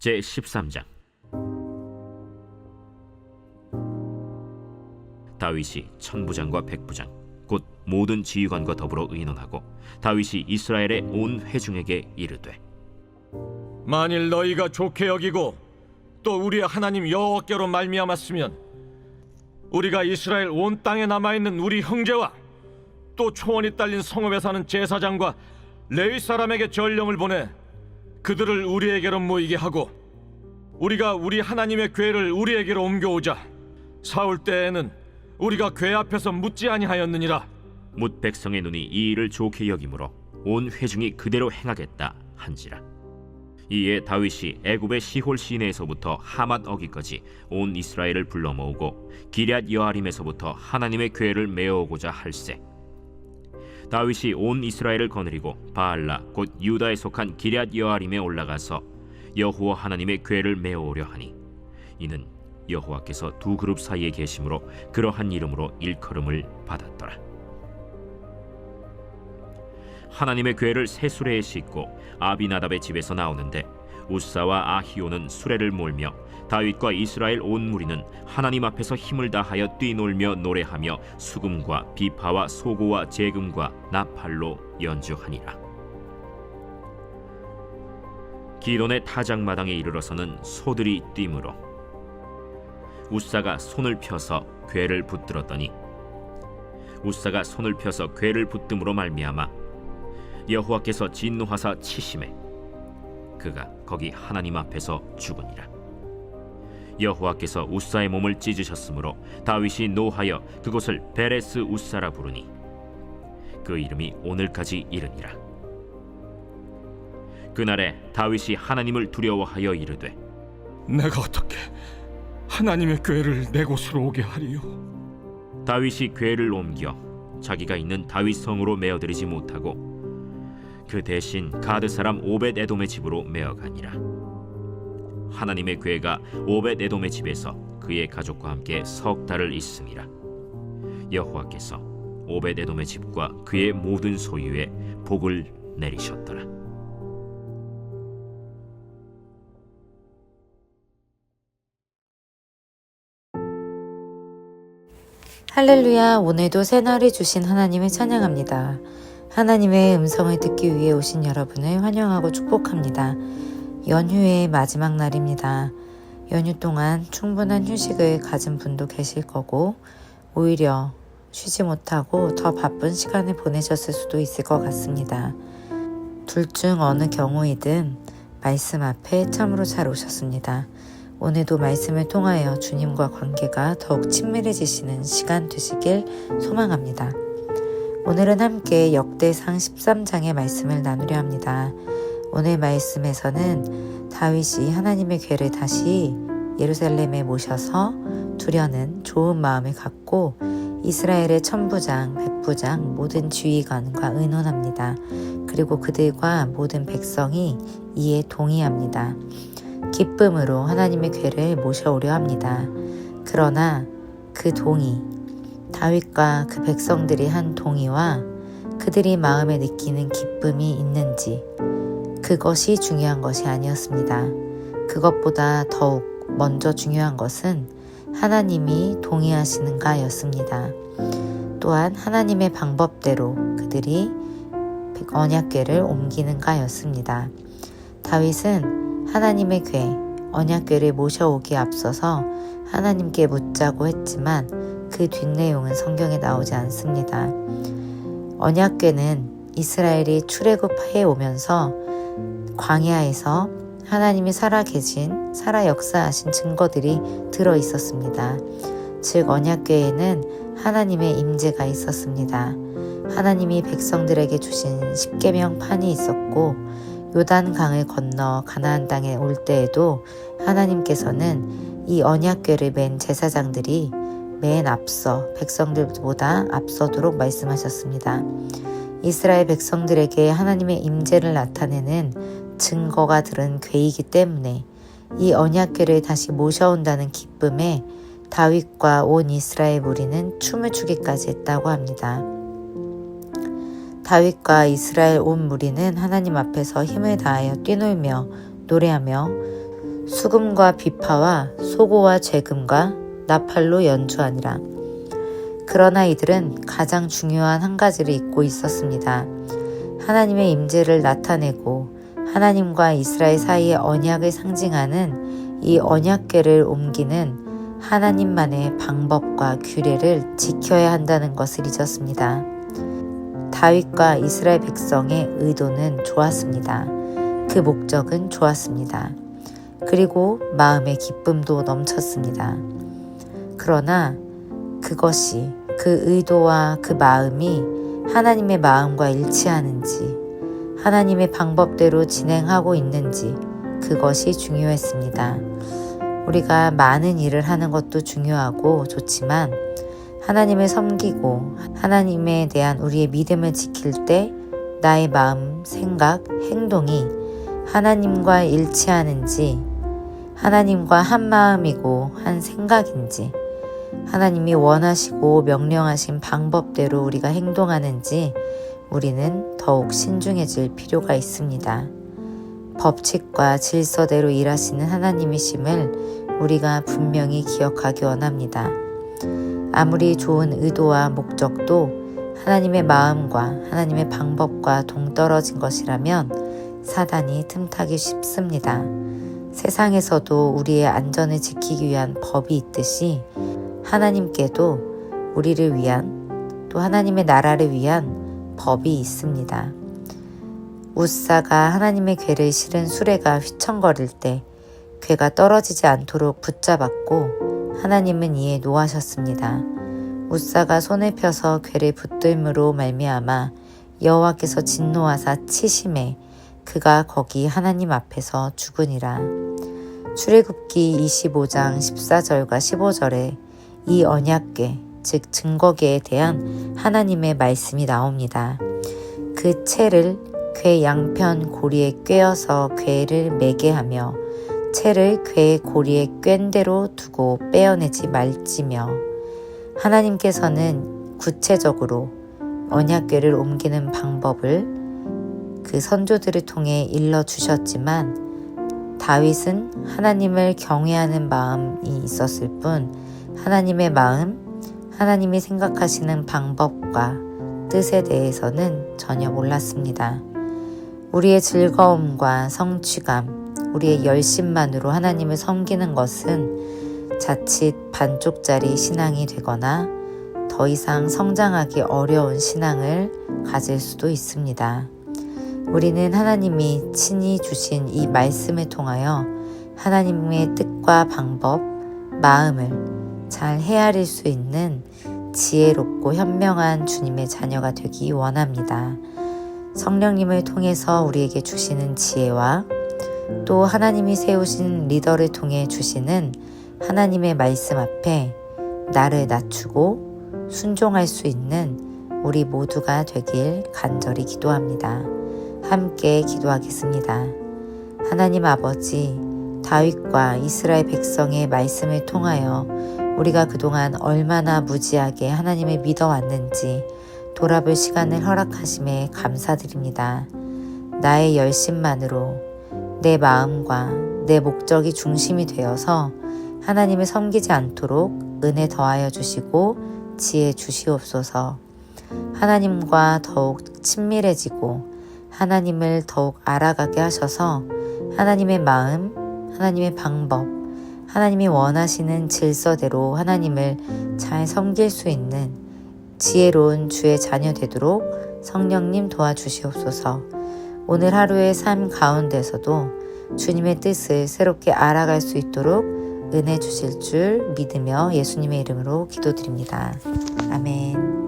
제13장. 다윗이 천부장과 백부장 곧 모든 지휘관과 더불어 의논하고 다윗이 이스라엘의 온 회중에게 이르되, 만일 너희가 좋게 여기고 또 우리의 하나님 여호와께로 말미암았으면 우리가 이스라엘 온 땅에 남아있는 우리 형제와 또 초원이 딸린 성읍에 사는 제사장과 레위 사람에게 전령을 보내 그들을 우리에게로 모이게 하고 우리가 우리 하나님의 궤를 우리에게로 옮겨오자. 사울 때에는 우리가 궤 앞에서 묻지 아니하였느니라. 뭇 백성의 눈이 이 일을 좋게 여기므로 온 회중이 그대로 행하겠다 한지라. 이에 다윗이 애굽의 시홀 시내에서부터 하맛 어기까지 온 이스라엘을 불러 모으고 기럇 여아림에서부터 하나님의 궤를 메어오고자 할세. 다윗이 온 이스라엘을 거느리고 바알라 곧 유다에 속한 기럇 여아림에 올라가서 여호와 하나님의 궤를 메어오려 하니, 이는 여호와께서 두 그룹 사이에 계심으로 그러한 이름으로 일컬음을 받았더라. 하나님의 궤를 새 수레에 싣고 아비나답의 집에서 나오는데 우사와 아히오는 수레를 몰며 다윗과 이스라엘 온 무리는 하나님 앞에서 힘을 다하여 뛰놀며 노래하며 수금과 비파와 소고와 재금과 나팔로 연주하니라. 기돈의 타작마당에 이르러서는 소들이 뛰므로 우사가 손을 펴서 궤를 붙들었더니 우사가 손을 펴서 궤를 붙듦으로 말미암아 여호와께서 진노하사 치심에 그가 거기 하나님 앞에서 죽으니라. 여호와께서 우사의 몸을 찢으셨으므로 다윗이 노하여 그곳을 베레스 우사라 부르니 그 이름이 오늘까지 이르니라. 그날에 다윗이 하나님을 두려워하여 이르되, 내가 어떻게 하나님의 궤를 내 곳으로 오게 하리요? 다윗이 궤를 옮겨 자기가 있는 다윗 성으로 메어들이지 못하고 그 대신 가드 사람 오벳 에돔의 집으로 메어가니라. 하나님의 궤가 오벳 에돔의 집에서 그의 가족과 함께 석 달을 있음이라. 여호와께서 오벳 에돔의 집과 그의 모든 소유에 복을 내리셨더라. 할렐루야. 오늘도 새날을 주신 하나님을 찬양합니다. 하나님의 음성을 듣기 위해 오신 여러분을 환영하고 축복합니다. 연휴의 마지막 날입니다. 연휴 동안 충분한 휴식을 가진 분도 계실 거고 오히려 쉬지 못하고 더 바쁜 시간을 보내셨을 수도 있을 것 같습니다. 둘 중 어느 경우이든 말씀 앞에 참으로 잘 오셨습니다. 오늘도 말씀을 통하여 주님과 관계가 더욱 친밀해지시는 시간 되시길 소망합니다. 오늘은 함께 역대상 13장의 말씀을 나누려 합니다. 오늘 말씀에서는 다윗이 하나님의 궤를 다시 예루살렘에 모셔서 두려는 좋은 마음을 갖고 이스라엘의 천부장, 백부장, 모든 지휘관과 의논합니다. 그리고 그들과 모든 백성이 이에 동의합니다. 기쁨으로 하나님의 궤를 모셔오려 합니다. 그러나 그 동의, 다윗과 그 백성들이 한 동의와 그들이 마음에 느끼는 기쁨이 있는지, 그것이 중요한 것이 아니었습니다. 그것보다 더욱 먼저 중요한 것은 하나님이 동의하시는가였습니다. 또한 하나님의 방법대로 그들이 언약궤를 옮기는가였습니다. 다윗은 하나님의 궤, 언약궤를 모셔오기에 앞서서 하나님께 묻자고 했지만 그 뒷내용은 성경에 나오지 않습니다. 언약궤는 이스라엘이 출애굽해 오면서 광야에서 하나님이 살아 역사하신 증거들이 들어 있었습니다. 즉 언약궤에는 하나님의 임재가 있었습니다. 하나님이 백성들에게 주신 십계명판이 있었고 요단 강을 건너 가나안 땅에 올 때에도 하나님께서는 이 언약궤를 맨 제사장들이 맨 앞서 백성들보다 앞서도록 말씀하셨습니다. 이스라엘 백성들에게 하나님의 임재를 나타내는 증거가 들은 궤이기 때문에 이 언약궤를 다시 모셔온다는 기쁨에 다윗과 온 이스라엘 무리는 춤을 추기까지 했다고 합니다. 다윗과 이스라엘 온 무리는 하나님 앞에서 힘을 다하여 뛰놀며 노래하며 수금과 비파와 소고와 재금과 나팔로 연주하니라. 그러나 이들은 가장 중요한 한 가지를 잊고 있었습니다. 하나님의 임재를 나타내고 하나님과 이스라엘 사이의 언약을 상징하는 이 언약궤를 옮기는 하나님만의 방법과 규례를 지켜야 한다는 것을 잊었습니다. 다윗과 이스라엘 백성의 의도는 좋았습니다. 그 목적은 좋았습니다. 그리고 마음의 기쁨도 넘쳤습니다. 그러나 그것이 그 의도와 그 마음이 하나님의 마음과 일치하는지, 하나님의 방법대로 진행하고 있는지 그것이 중요했습니다. 우리가 많은 일을 하는 것도 중요하고 좋지만 하나님을 섬기고 하나님에 대한 우리의 믿음을 지킬 때 나의 마음, 생각, 행동이 하나님과 일치하는지, 하나님과 한 마음이고 한 생각인지, 하나님이 원하시고 명령하신 방법대로 우리가 행동하는지 우리는 더욱 신중해질 필요가 있습니다. 법칙과 질서대로 일하시는 하나님이심을 우리가 분명히 기억하기 원합니다. 아무리 좋은 의도와 목적도 하나님의 마음과 하나님의 방법과 동떨어진 것이라면 사단이 틈타기 쉽습니다. 세상에서도 우리의 안전을 지키기 위한 법이 있듯이 하나님께도 우리를 위한 또 하나님의 나라를 위한 법이 있습니다. 웃사가 하나님의 궤를 실은 수레가 휘청거릴 때 궤가 떨어지지 않도록 붙잡았고 하나님은 이에 노하셨습니다. 웃사가 손을 펴서 궤를 붙들므로 말미암아 여호와께서 진노하사 치심에 그가 거기 하나님 앞에서 죽으니라. 출애굽기 25장 14절과 15절에 이 언약궤, 즉 증거궤에 대한 하나님의 말씀이 나옵니다. 그 채를 궤 양편 고리에 꿰어서 궤를 매게 하며 채를 궤 고리에 꿰인 대로 두고 빼어내지 말지며, 하나님께서는 구체적으로 언약궤를 옮기는 방법을 그 선조들을 통해 일러주셨지만 다윗은 하나님을 경외하는 마음이 있었을 뿐 하나님의 마음, 하나님이 생각하시는 방법과 뜻에 대해서는 전혀 몰랐습니다. 우리의 즐거움과 성취감, 우리의 열심만으로 하나님을 섬기는 것은 자칫 반쪽짜리 신앙이 되거나 더 이상 성장하기 어려운 신앙을 가질 수도 있습니다. 우리는 하나님이 친히 주신 이 말씀을 통하여 하나님의 뜻과 방법, 마음을 잘 헤아릴 수 있는 지혜롭고 현명한 주님의 자녀가 되기 원합니다. 성령님을 통해서 우리에게 주시는 지혜와 또 하나님이 세우신 리더를 통해 주시는 하나님의 말씀 앞에 나를 낮추고 순종할 수 있는 우리 모두가 되길 간절히 기도합니다. 함께 기도하겠습니다. 하나님 아버지, 다윗과 이스라엘 백성의 말씀을 통하여 우리가 그동안 얼마나 무지하게 하나님을 믿어왔는지 돌아볼 시간을 허락하심에 감사드립니다. 나의 열심만으로 내 마음과 내 목적이 중심이 되어서 하나님을 섬기지 않도록 은혜 더하여 주시고 지혜 주시옵소서. 하나님과 더욱 친밀해지고 하나님을 더욱 알아가게 하셔서 하나님의 마음, 하나님의 방법, 하나님이 원하시는 질서대로 하나님을 잘 섬길 수 있는 지혜로운 주의 자녀 되도록 성령님 도와주시옵소서. 오늘 하루의 삶 가운데서도 주님의 뜻을 새롭게 알아갈 수 있도록 은혜 주실 줄 믿으며 예수님의 이름으로 기도드립니다. 아멘.